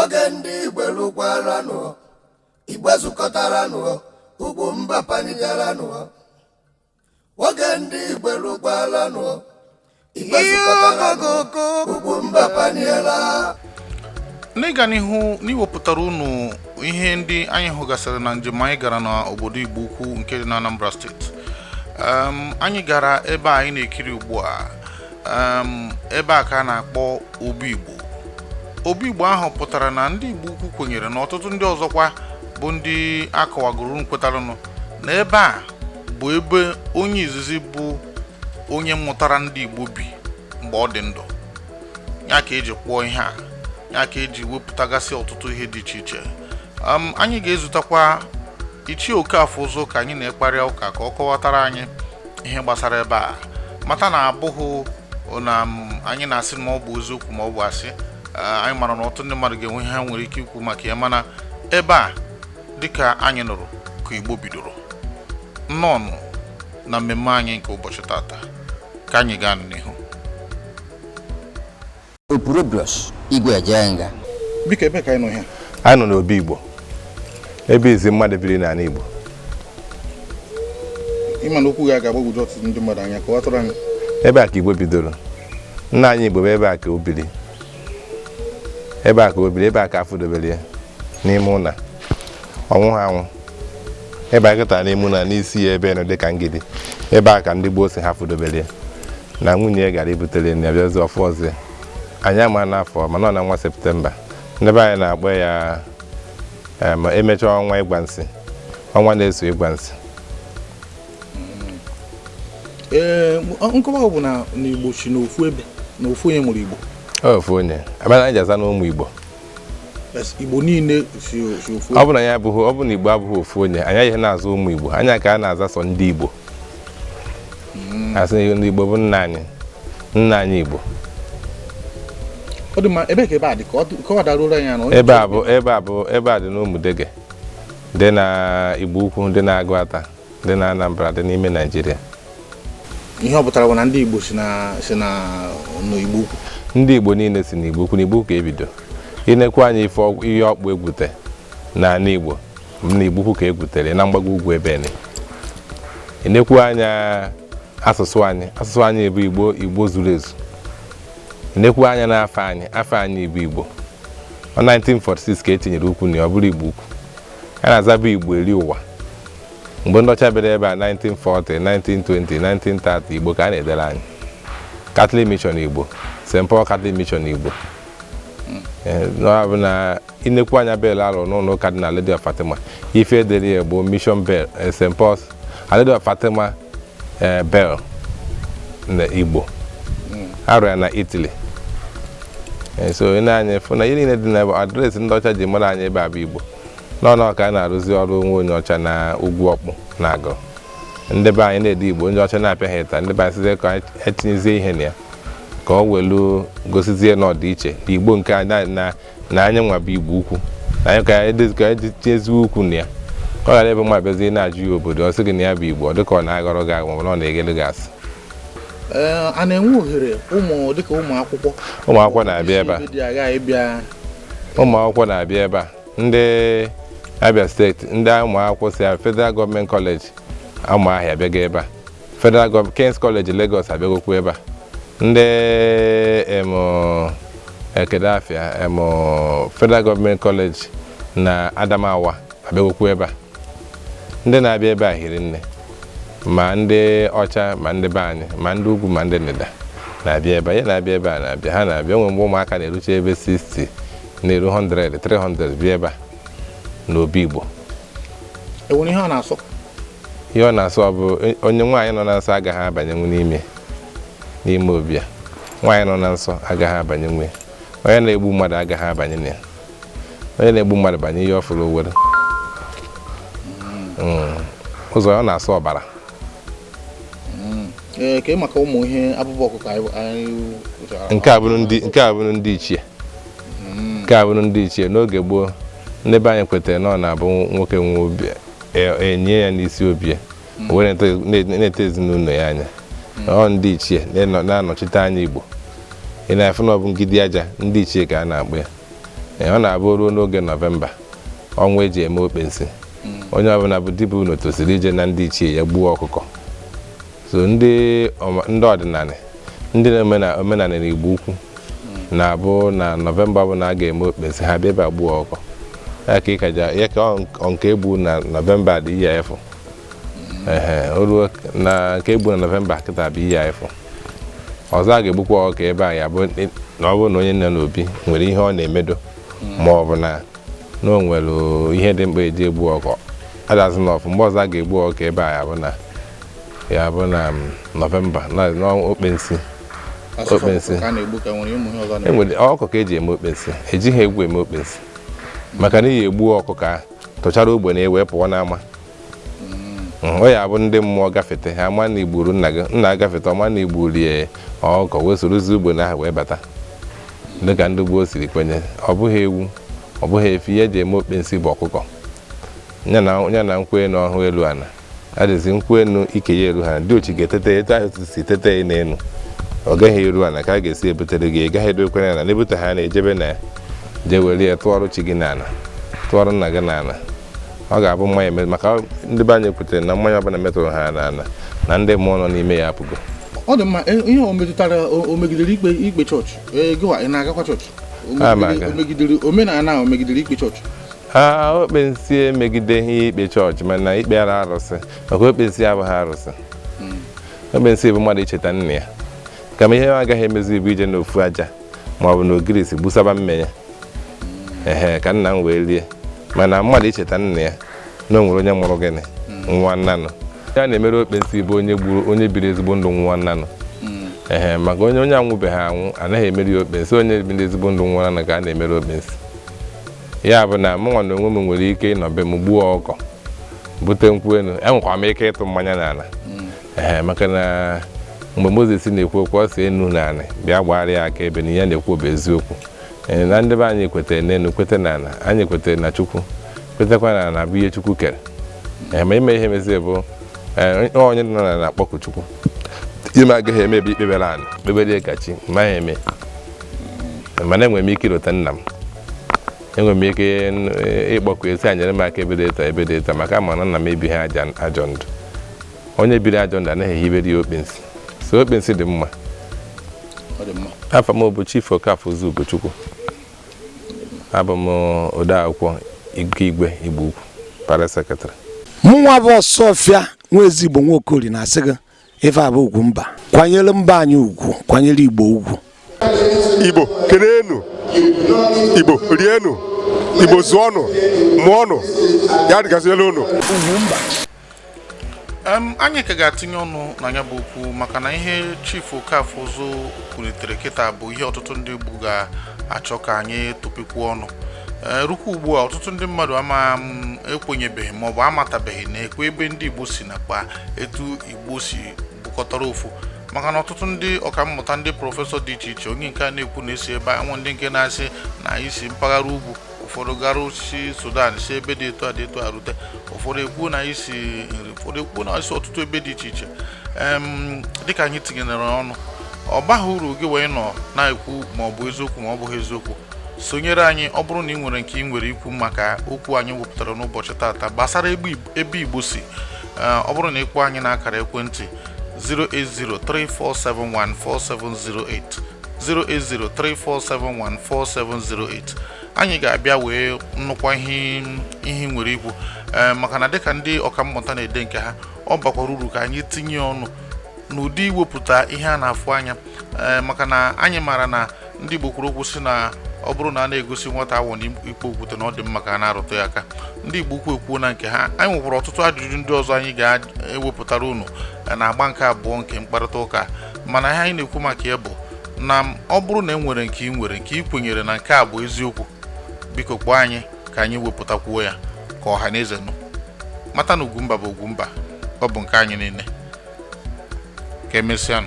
Oge Ndigbo lukwaranụ, Igbo zukọtaranụ, UGWUMBA panigaranụ. Oge Ndigbo lukwaranụ, Igbo zukọtaranụ, UGWUMBA paniela. N'ịga n'ihu n'iwepụtara unu ihe ndị anyị hụgasịrị na njem anyị gara na obodo Igboukwu nke dị na Anambra steeti. Anyị gara ebe anyị na-ekiri ugbu a, ebe a ka a na-akpọ Obi Igbo. Obi Igbo ahụ pụtara na ndị Igboukwu kwenyere na ọtụtụ ndị ọzọkwa bụ ndị akọwagoro nkwetaranụ na ebe a bụ ebe onye izizi bụ onye mụtara ndị Igbo bi mgbe ọ dị ndụ. Ya ka eji kwuo ihe a, ya ka eji wepụtagasị ọtụtụ ihe dị iche iche. Anyị ga-ezutakwa Ichie Okafọ ụzọ ka anyị na-ekparịa ụka ka ọ kọwatara anyị ihe gbasara ebe a. Mata na abụghị na anyị na-asị ma ọ bụ eziokwu ma ọ bụ asị. Anyị mara na ọtụtụ ndị mmadụ ga-enwe ihe ha nwere ike ikwu maka ya, mana ebe a dịka anyị nụrụ ka Igbo bidoro nnọọ na mmemme anyị nke ụbọchị tata. Ka anyị gaa n'ihu. Opurobios Igwe Ajenga. Biko ebe ka anyị nọ ihe? Anyị nọ n'Obi Igbo, ebe izi mmadụ biri n'ala Igbo. Ịma na okwu ga-agbagwoju ọtụtụ ndị mmadụ anya ka ọ tụrụ anyị. Ebe a ka Igbo bidoro. Nna anyị Igbo bụ ebe a ka o biri. Ebe a ka o biri, ebe a ka afọ dobere ya n'ime ụlọ. Ọnwụ ha anwụ. Ebe a kịta n'ime ụlọ n'isi ya ebe nọ dị ka ngidi. Ebe a ka ndị gboo si ha fudobere ya. Na nwunye ya gara ibutere ya bịazi ọfọ ọzọ. Anyị ama n'afọ mana ọ na nwa Septemba. Ndị be anyị na-akpọ ya emechaa ọnwa ịgba nsị. Ọnwa na-eso ịgba nsị. Nkọwa bụ na Igbo si n'ofu ebe na ofu onye mụrụ Igbo. Ofu onye. Abịa anyị jaza na ụmụ Igbo. Igbo niile si ofu. Ọ bụ na ya abụghị, ọ bụ na Igbo abụghị ofu onye. Anyị ihe na-azụ ụmụ Igbo. Anyị ka a na-aza sọ ndị Igbo. Asị ndị Igbo bụ nna anyị. Nna anyị Igbo. Ọ dị ma ebe ka ebe a dị ka ọ daruru anya na ebe a dị n'Ụmụdege. Dị na Igboukwu, dị na Agụata, dị na Anambra, dị n'ime Nigeria. Ihe ọ pụtara bụ na ndị Igbo si na Igboukwu. Ndị Igbo niile si na Igboukwu ka ebido. Inekwa anyị ihe ọkpụ egwute na Igbo na Igboukwu ka egwutere na mgbago ugwu ebe ni. Inekwa anya asụsụ anyị bụ Igbo zuru ezu. Inekwa anya na afọ anyị bụ Igbo. 1946 ka etinyere ukwu na ọ bụrụ Igboukwu. A na-azaba Igbo eri ụwa. Mgbe ndị ọcha bịara ebe a 1940, 1920, 1930 Igbo ka a na-edere anyị. Catholic Mission Igbo, St. Paul Catholic Mission Igbo. N'ọbụ na inekwu anya bel alụ n'ụlọ ụka dị na Lady of Fatima. Ife edere ya bụ Mission Bell, St. Paul's, Lady of Fatima Bell na Igbo. Arụ ya na Italy. So ị na-anya fụ na ihe niile dị na adreesị ndị ọcha ji mara anyị ebe a bụ Igbo. N'ọnụ ka a na-arụzi ọrụ onwe onye ọcha na ugwu ọkpụ na agụ. Ndị be anyị na-ede Igbo, ndị ọcha na-apịa ha ịta, ndị be anyị sizie ka etinyezie ihe na ya ka ọ welu gosizie n'ọdịiche Igbo nke na anya nwa bụ Igboukwu. Na anyị ka etinyezie ukwu na ya ka ọ ghara ebe mma bịazie na-ajụ ya obodo ọ sị gị na ya bụ Igbo dịka ọ na-agọrọ gị agwa ma ọ na-egele gị asị. A na-enwe ohere dịka ụmụ akwụkwọ na-abịa ebe a. Ụmụ akwụkwọ na-abịa ebe a. Ndị Abia steeti, ndị ụmụ akwụkwọ si Federal Government College Ụmụahịa abịaga ebe a. Federal King's College Lagos abịagokwu ebe a. Ndị Ekedafia Federal Government College na Adamawa abịagokwu ebe a. Ndị na-abịa ebe a hiri nne ma ndị ọcha ma ndị be anyị ma ndị ugwu ma ndị ndịda na-abịa ebe a. Ya na-abịa ebe a na-abịa ha na-abịa onwe mgbe ụmụaka na-erucha ebe 60 na-eru 100 300 bịa ebe a n'Obi Igbo. Enwere ihe ọ na-asọ? Ihe ọ na-asọ ọ bụ onye nwaanyị nọ na nsọ agaghị abanyenwu n'ime obi a. Nwaanyị nọ na nsọ agaghị abanyenwu. Onye na-egbu mmadụ agaghị abanye na ya. Onye na-egbu mmadụ banye ihe ọ fụrụ owere. Ụzọ ọ na-asọ ọbara. Ka maka ụmụ ihe abụbọ ọkụkọ anyị nke a bụrụ ndị ichie. Nke a bụrụ ndị ichie n'oge gboo. Ndị be anyị kwetere na ọ na-abụ nwoke nwe obi enye ya n'isi obi ya were na-ete ezinụlọ ya anya. Ọ ndị ichie na-anọchite anya Igbo. Ị na-afụ na ọ bụ ngidi aja ndị ichie ka a na-akpọ ya. ọ na-abụ ruo n'oge Nọvemba ọnwa eji eme okpensi onye ọbụla bụ dibụ unu tosiri ije na ndị ichie ya gbuo ọkụkọ so ndị ọdịnala ndị na-eme omenala na Igboukwu na-abụ na Nọvemba bụ na a ga-eme okpensi ha bịa ebe gbuo ọkụkọ ya ka nke egbu na Nọvemba dị ihe efu oruo na nke egbu na Nọvemba kịta bụ ihe efu ọzọ a ga-egbukwa ọkụkọ ebe a ya bụ na ọ bụrụ na onye nọ n'obi nwere ihe ọ na-emedo ma ọ bụ na o nwere ihe dị mkpa eji egbu ọkụkọ adazụ n'ọfụ mgbe ọzọ a ga-egbu ọkụkọ ebe a ya bụ na Nọvemba n'okpensi enwere ọkụkọ eji eme okpensi ejighị egwu eme okpensi maka na iyi egbu ọkụkọ tụchara ogbe na ewe pụọ n'ama ọ ya bụ ndị mmụọ gafete ha ama na igburu nna agafete ọma na igburie ọkụkọ wee sorozi ugbo na ahụ wee bata dịka ndị gboo siri kwenye ọ bụghị ewu ọ bụghị efi ihe eji eme okpensi bụ ọkụkọ ya na nkwụ enu ọhụụ elu ana adịzi nkwụ enu ike ya elu ha ndị ochi ga-etete etu ahụ si tete n'elu ọ gaghị eru ana ka a ga-esi ebutere gị ị gaghị edokwenye na ebute ha na-ejebe na je were ya tụọrụ chi gị n'ala tụọrụ nna gị n'ala ọ ga-abụ mmanya maka ndị be anyị kwutere na mmanya ọbụla metụrụ ha n'ala na ndị mmụọ nọ n'ime ya apụgo ọ dị mma ihe o metụtara o megidere ikpe chọọchị gịwa ị na-agakwa chọọchị omenala o megidere ikpe chọọchị okpensi emegideghị ikpe chọọchị mana ikpe ara arụsị maka okpensi abụghị arụsị okpensi bụ mmadụ icheta nna ya kama ihe agaghị emezi bụ ije n'ofu aja ma ọ bụ n'ogirisi gbusaba mmenya ka nna m wee rie mana mmadụ icheta nna ya na o nwere onye mụrụ gịnị nwa nnanụ ya na-emere okpensi bụ onye gburu onye biri ezigbo ndụ nwa nnanụ maka onye anwụbeghị anwụ anaghị emeri okpensi onye biri ezigbo ndụ nwa nnanụ ka a na-emere okpensi ya bụ na mụnwa na onwe m nwere ike ịnọbe m gbuo ọkọ bute nkwụ enu enwekwa m ike ịtụ mmanya n'ala maka na mgbe Mozis na-ekwu okwu ọ si enu n'ala bịa gbagharịa aka ebe na ihe na-ekwu bụ eziokwu na ndị be anyị kwetere n'enu kwete n'ala anyị kwetere na Chukwu kwetekwa na ala bụ ihe Chukwu kere ma ime ihe mezie bụ onye nọ n'ala na-akpọku Chukwu ime agaghị emebi ikpebere ala kpebere kachi maghị eme mana enwere m ike ịrụta nna m enwere m ike ịkpọku esi anyere m aka ebe dị ịta maka ma na nna m ebighị ajọ ndụ onye biri ajọ ndụ anaghị ehibere ya okpensi so okpensi dị mma afọ m bụ Chief Okafọ Ugochukwu abụ m odeakwụkwọ Igwe Igboukwu para sekretarị mụnwa bụ Ọsọfịa nwa ezigbo Nwaokori na-asị gị ife abụ Ugwumba kwanyere mba anyị ugwu kwanyere Igbo ugwu Igbo kenenu Igbo rienu Igbo zụọnụ mụọnụ ya dịgasịrị unu Ugwumba anyị ka ga-atinye ọnụ na ya bụ okwu maka na ihe Chief Okafọ kwulitere kịta bụ ihe ọtụtụ ndị Igbo ga-achọ ka anyị tụpịkwuo ọnụ rukwa ugbu a ọtụtụ ndị mmadụ ama ekwenyebeghị maọbụ amatabeghị na ekwe ebe ndị Igbo si nakwa etu Igbo si bụkọtara ofu maka na ọtụtụ ndị ọkammụta ndị prọfesọ dị iche iche onye nke a na-ekwu na-esi ebe anwụ ndị nke na-asị na isi mpaghara ugwu ụfọdụ gara si Sudan si ebe dị etu a rute ụfọdụ ekwu na isi nri ụfọdụ ekwu na isi ọtụtụ ebe dị iche iche dịka anyị tinyere ọnụ ọ baghị uru gị wee nọ na-ekwu ma ọ bụ eziokwu ma ọ bụghị eziokwu sonyere anyị ọ bụrụ na ị nwere nke ị nwere ikwu maka okwu anyị wepụtara n'ụbọchị tata gbasara ebe Igbo si ọ bụrụ na ịkpọ anyị n'akara ekwentị 08034714708 08034714708 anyị ga-abịa wee nnukwu ihe nwere ikwu maka na dịka ndị ọkammụta na-ede nke ha ọ bakwara uru ka anyị tinye ọnụ n'ụdị iwepụta ihe a na-afụ anya maka na anyị maara na ndị Igbo kwuru okwu si na ọ bụrụ na a na-egosi nwata awọ n'ikpo okwute na ọ dị mma ka a na-arụtụ ya aka ndị Igbo ekwuo na nke ha anyị nwekwara ọtụtụ ajụjụ ndị ọzọ anyị ga-ewepụtara unu na-agba nke abụọ nke mkparịta ụka mana ihe anyị na-ekwu maka ya bụ na ọ bụrụ na enwere nke ị nwere nke ị kwenyere na nke a bụ eziokwu biko kpọọ anyị ka anyị wepụtakwuo ya ka ọha na eze nụ mata na Ugwumba bụ Ugwumba ọ bụ nke anyị niile ka emesịanụ